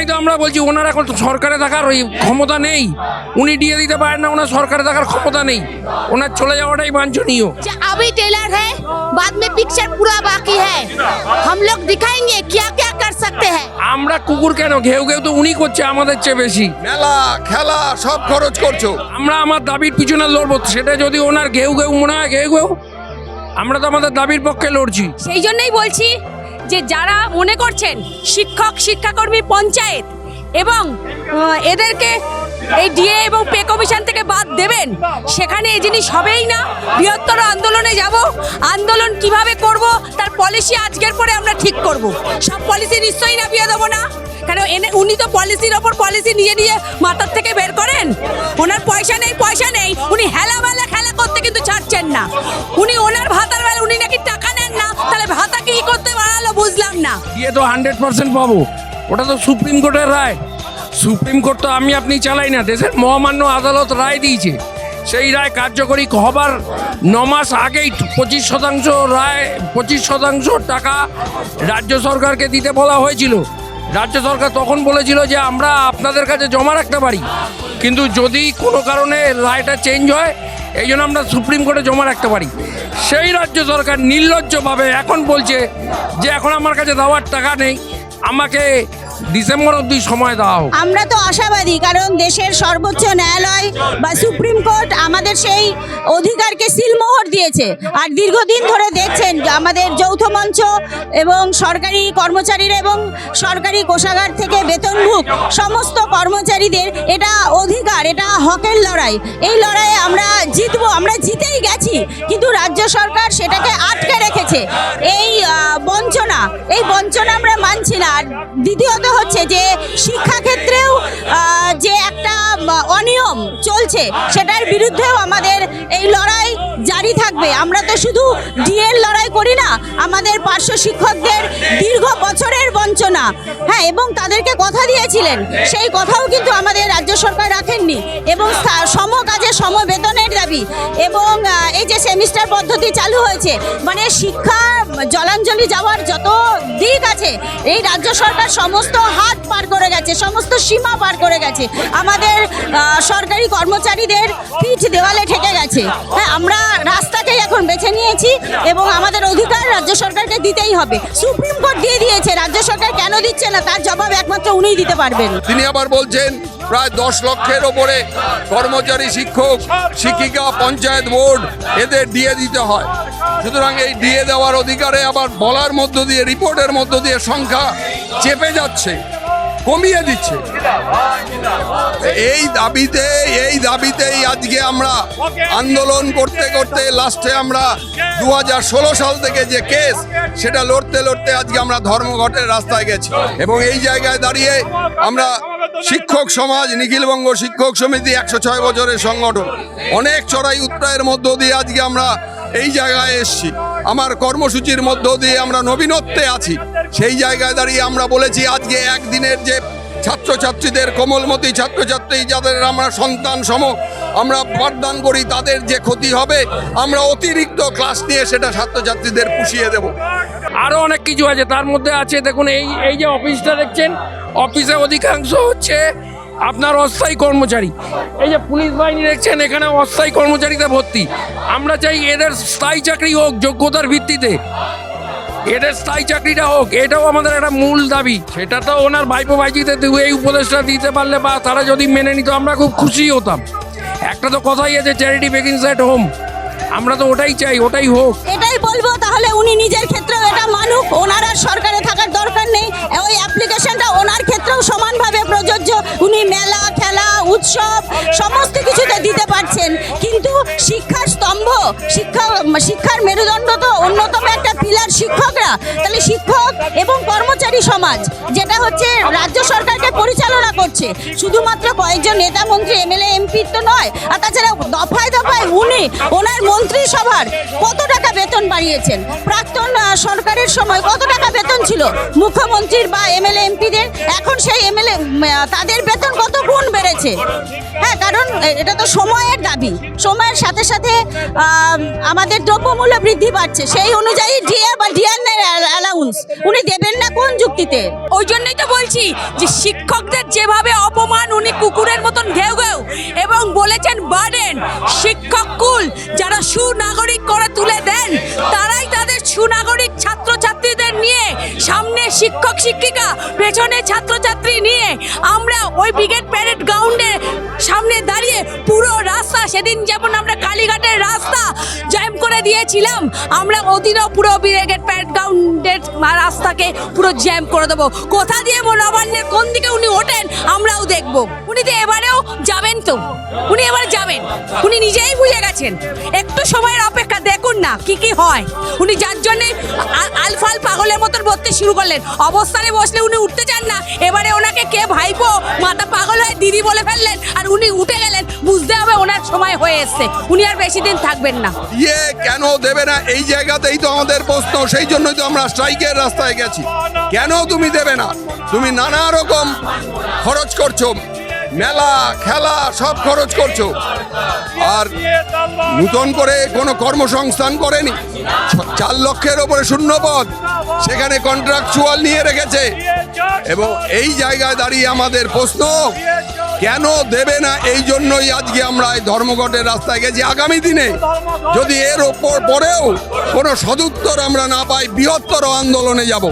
জন্যই তো আমরা বলছি ওনার এখন সরকারে থাকার ওই ক্ষমতা নেই, উনি দিয়ে দিতে পারেন না, ওনার সরকারে থাকার ক্ষমতা নেই, ওনার চলে যাওয়াটাই বাঞ্ছনীয়। अभी टेलर है, बाद में पिक्चर पूरा बाकी है, हम लोग दिखाएंगे क्या क्या कर सकते हैं। আমরা কুকুর কেন, ঘেউ ঘেউ তো উনি করছে আমাদের চেয়ে বেশি। মেলা খেলা সব খরচ করছো। আমরা আমার দাবির পিছনে লড়বো, সেটা যদি ওনার ঘেউ ঘেউ মনে হয় ঘেউ ঘেউ, আমরা তো আমাদের দাবির পক্ষে লড়ছি। সেই জন্যই বলছি যে যারা মনে করছেন শিক্ষক শিক্ষাকর্মী পঞ্চায়েত এবং এদেরকে এই ডিএ এবং পে কমিশন থেকে বাদ দেবেন, সেখানে এই জিনিস হবেই না। বৃহত্তর আন্দোলনে যাব, আন্দোলন কিভাবে করব তার পলিসি আজকের পরে আমরা ঠিক করব। সব পলিসি নিশ্চয়ই নামিয়ে দেবো না, কারণ উনি তো পলিসির ওপর পলিসি নিয়ে নিয়ে মাথার থেকে বের করেন। ওনার পয়সা নেই, উনি হেলামেলা খেলা করতে কিন্তু ছাড়ছেন না। উনি ওনার ভাতার বেলা উনি নাকি টাকা নেন না, তাহলে ভাতা কি করতে বাড়ালো বুঝলাম না। দিয়ে তো 100% পাবো, ওটা তো সুপ্রিম কোর্টের রায়। সুপ্রিম কোর্ট তো আমি আপনি চালাই না, দেশের মহামান্য আদালত রায় দিয়েছে। সেই রায় কার্যকরী হবার 9 মাস আগেই 25% রায় 25% টাকা রাজ্য সরকারকে দিতে বলা হয়েছিল। রাজ্য সরকার তখন বলেছিল যে আমরা আপনাদের কাছে জমা রাখতে পারি, কিন্তু যদি কোনো কারণে রায়টা চেঞ্জ হয় এই জন্য আমরা সুপ্রিম কোর্টে জমা রাখতে পারি। সেই রাজ্য সরকার নির্লজ্জভাবে এখন বলছে যে এখন আমার কাছে দেওয়ার টাকা নেই, আমাকে ডিসেম্বর অবধি সময় দেওয়া হোক। আমরা তো আশাবাদী, কারণ দেশের সর্বোচ্চ ন্যায়ালয় বা সুপ্রিম কোর্ট আমাদের সেই অধিকারকে সিলমোহর দিয়েছে। আর দীর্ঘদিন ধরে দেখছেন যে আমাদের যৌথ মঞ্চ এবং সরকারি কর্মচারীরা এবং সরকারি কোষাগার থেকে বেতনভুক সমস্ত কর্মচারীদের এটা অধিকার, এটা হকের লড়াই। এই লড়াইয়ে আমরা জিতবো, আমরা জিতেই গেছি, কিন্তু রাজ্য সরকার সেটাকে আটকে রেখেছে। এই বঞ্চনা আমরা মানছি না। আর দ্বিতীয়ত হচ্ছে যে শিক্ষাক্ষেত্রেও যে একটা অনিয়ম চলছে সেটার বিরুদ্ধেও আমাদের এই লড়াই জারি থাকবে। আমরা তো শুধু ডিএর লড়াই করি না, আমাদের পার্শ্ব শিক্ষকদের দীর্ঘ বছরের বঞ্চনা, হ্যাঁ, এবং তাদেরকে কথা দিয়েছিলেন সেই কথাও কিন্তু আমাদের রাজ্য সরকার রাখেননি, এবং সম কাজে সম বেতনের দাবি, এবং এই যে সেমিস্টার পদ্ধতি চালু হয়েছে, মানে শিক্ষা জলাঞ্জলি যাওয়ার যত দিক আছে এই রাজ্য সরকার সমস্ত হাত পার করে গেছে, সমস্ত সীমা পার করে গেছে। আমাদের সরকারি কর্মচারীদের পিঠ দেওয়ালে ঠেকে গেছে। হ্যাঁ, আমরা রাস্তাটাই এখন বেছে নিয়েছি এবং আমাদের অধিকার রাজ্য সরকারকে দিতেই হবে। সুপ্রিম কোর্ট দিয়ে দিয়েছে, রাজ্য সরকার কেন দিচ্ছে না তার জবাব একমাত্র উনিই দিতে পারবেন। তিনি আবার বলছেন প্রায় 10 লক্ষের ওপরে কর্মচারী, শিক্ষক, শিক্ষিকা, পঞ্চায়েত বোর্ড এদের ডিএ দিতে হয়। সুতরাং এই ডিএ দেওয়ার অধিকারে আবার বলার মধ্য দিয়ে, রিপোর্টের মধ্য দিয়ে সংখ্যা চেপে যাচ্ছে, কমিয়ে দিচ্ছে। এই দাবিতেই আজকে আমরা আন্দোলন করতে করতে লাস্টে আমরা 2016 সাল থেকে যে কেস সেটা লড়তে লড়তে আজকে আমরা ধর্মঘটের রাস্তায় গেছি। এবং এই জায়গায় দাঁড়িয়ে আমরা শিক্ষক সমাজ, নিখিলবঙ্গ শিক্ষক সমিতি 106 বছরের সংগঠন, অনেক চড়াই উৎরাইয়ের মধ্য দিয়ে আজকে আমরা এই জায়গায় এসছি। আমার কর্মসূচির মধ্য দিয়ে আমরা নবীনত্বে আছি। সেই জায়গায় দাঁড়িয়ে আমরা বলেছি আজকে একদিনের যে ছাত্রছাত্রীদের, কোমলমতি ছাত্রছাত্রী যাদের আমরা সন্তান সম আমরা পাঠদান করি, তাদের যে ক্ষতি হবে আমরা অতিরিক্ত ক্লাস নিয়ে সেটা ছাত্রছাত্রীদের পুষিয়ে দেব। আরও অনেক কিছু আছে, তার মধ্যে আছে দেখুন এই যে অফিসটা দেখছেন, অফিসে অধিকাংশ হচ্ছে আপনার অস্থায়ী কর্মচারী। এই যে পুলিশ বাহিনী দেখছেন, এখানে অস্থায়ী কর্মচারীতে ভর্তি। আমরা চাই এদের স্থায়ী চাকরি হোক যোগ্যতার ভিত্তিতে, এদের স্থায়ী চাকরিটা হোক, এটাও আমাদের একটা মূল দাবি। সেটা তো ওনার ভাইপো ভাইজিতে এই উপদেশটা দিতে পারলে বা তারা যদি মেনে নিত আমরা খুব খুশি হতাম। একটা তো কথাই আছে, চ্যারিটি বিগিনস এট হোম, আমরা তো ওটাই চাই, ওটাই হোক। এটাই বলবো, তাহলে উনি নিজের ক্ষেত্রেও এটা মানুক, ওনার আর সরকারে থাকার দরকার নেই। ওই অ্যাপ্লিকেশনটা ওনার ক্ষেত্রেও সমানভাবে প্রযোজ্য। উনি মেলা, খেলা, উৎসব সমস্ত কিছুতে দিতে পারছেন, কিন্তু শিক্ষার স্তম্ভ, শিক্ষার মেরুদণ্ড তো অন্যতম একটা পিলার শিক্ষকরা। তাহলে শিক্ষক এবং কর্মচারী সমাজ, যেটা হচ্ছে রাজ্য সরকারকে পরিচালনা পরিচালনা করছে, শুধুমাত্র কয়েকজন নেতা মন্ত্রী এমএলএ এমপি তো নয়, আর তাছাড়া দফায় দফায় ওনার মন্ত্রিসভার কত টাকা বেতন বাড়িয়েছেন। প্রাক্তন সরকারের সময় কত টাকা বেতন ছিল মুখ্যমন্ত্রীর বা এমএলএ এমপিদের, এখন সেই এমএলএ তাদের বেতন কত গুণ বেড়েছে। হ্যাঁ, কারণ এটা তো সময়ের দাবি, সময়ের সাথে সাথে আমাদের দ্রব্যমূল্য বৃদ্ধি পাচ্ছে, সেই অনুযায়ী ডিএ বা ডিএনের অ্যালাউন্স উনি দেবেন না কোন যুক্তিতে? ওই জন্যই তো বলছি যে শিক্ষকদের যেভাবে অপমান, উনি কুকুরের মতন ঘেউ ঘেউ, এবং বলেছেন বার্ডেন, শিক্ষক কুল যারা সুনাগরিক করে তুলে দেন তারাই তাদের সুনাগরিক ছাত্রছাত্রীদের নিয়ে, সামনে শিক্ষক শিক্ষিকা, পেছনে ছাত্রছাত্রী নিয়ে আমরা ওই ব্রিগেড প্যারেড গ্রাউন্ডে সামনে দাঁড়িয়ে পুরো রাস্তা, সেদিন যেমন আমরা কালীঘাটের রাস্তা জ্যাম করে দিয়েছিলাম, আমরা ওদিনও পুরো ব্রিগেড প্যারেড গ্রাউন্ডের রাস্তাকে পুরো জ্যাম করে দেবো। কোথা দিয়ে নবান্নের কোন দিকে উনি ওঠেন আমরাও দেখব। উনি তো এবারেও যাবেন, তো উনি এবার যাবেন, উনি নিজেই বুঝে গেছেন। একটু সময়ের অপেক্ষা, দেখুন না কি কি হয়। উনি যার জন্যে আলফাল পাগলের মতন বলতে শুরু করলেন, অবস্থানে বসলে উনি উঠতে চান না, এবারে ওনাকে কে ভাইপো মাথা পাগল হয়ে দিদি বলে ফেললেন আর উনি উঠে গেলেন, বুঝতে হবে ওনার সময় হয়ে এসছে, উনি আর বেশি দিন থাকবেন না। কেন দেবে না এই জায়গাতেই তো আমাদের প্রশ্ন, সেই জন্যই তো আমরা স্ট্রাইকের রাস্তায় গেছি। কেন তুমি দেবে না? তুমি নানা রকম খরচ করছো, মেলা খেলা সব খরচ করছো, আর নতুন করে কোনো কর্মসংস্থান করেনি। 4 লক্ষের ওপরে শূন্যপদ সেখানে কন্ট্রাকচুয়াল নিয়ে রেখেছে, এবং এই জায়গায় দাঁড়িয়ে আমাদের প্রশ্ন কেন দেবে না? এই জন্যই আজকে আমরা এই ধর্মঘটের রাস্তায় গেছি। আগামী দিনে যদি এর ওপর পরেও কোনো সদুত্তর আমরা না পাই, বৃহত্তর আন্দোলনে যাব।